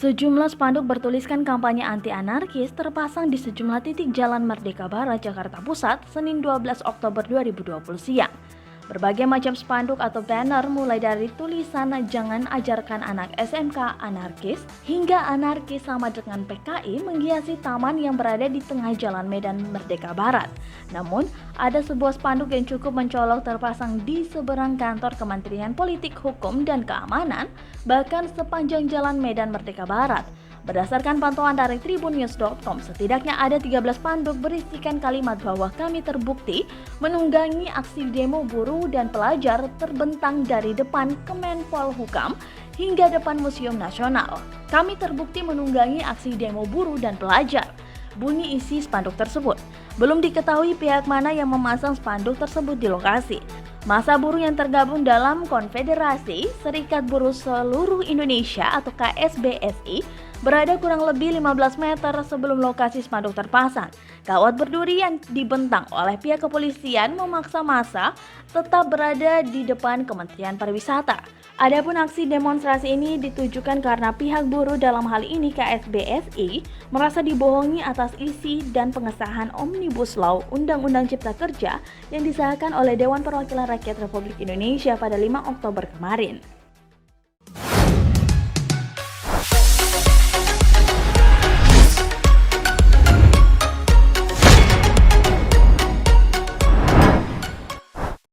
Sejumlah spanduk bertuliskan kampanye anti-anarkis terpasang di sejumlah titik Jalan Merdeka Barat, Jakarta Pusat, Senin 12 Oktober 2020 siang. Berbagai macam spanduk atau banner mulai dari tulisan "Jangan ajarkan anak SMK anarkis" hingga "Anarkis sama dengan PKI" menghiasi taman yang berada di tengah Jalan Medan Merdeka Barat. Namun, ada sebuah spanduk yang cukup mencolok terpasang di seberang kantor Kementerian Politik, Hukum, dan Keamanan, bahkan sepanjang Jalan Medan Merdeka Barat. Berdasarkan pantauan dari tribunnews.com, setidaknya ada 13 spanduk berisikan kalimat bahwa kami terbukti menunggangi aksi demo buruh dan pelajar terbentang dari depan Kemenpolhukam hingga depan Museum Nasional. Kami terbukti menunggangi aksi demo buruh dan pelajar. Bunyi isi spanduk tersebut. Belum diketahui pihak mana yang memasang spanduk tersebut di lokasi. Massa buruh yang tergabung dalam Konfederasi Serikat Buruh Seluruh Indonesia atau KSBSI berada kurang lebih 15 meter sebelum lokasi spanduk terpasang. Kawat berduri yang dibentang oleh pihak kepolisian memaksa massa tetap berada di depan Kementerian Pariwisata. Adapun aksi demonstrasi ini ditujukan karena pihak buruh, dalam hal ini KSBSI, merasa dibohongi atas isi dan pengesahan Omnibus Law Undang-Undang Cipta Kerja yang disahkan oleh Dewan Perwakilan Rakyat Republik Indonesia pada 5 Oktober kemarin.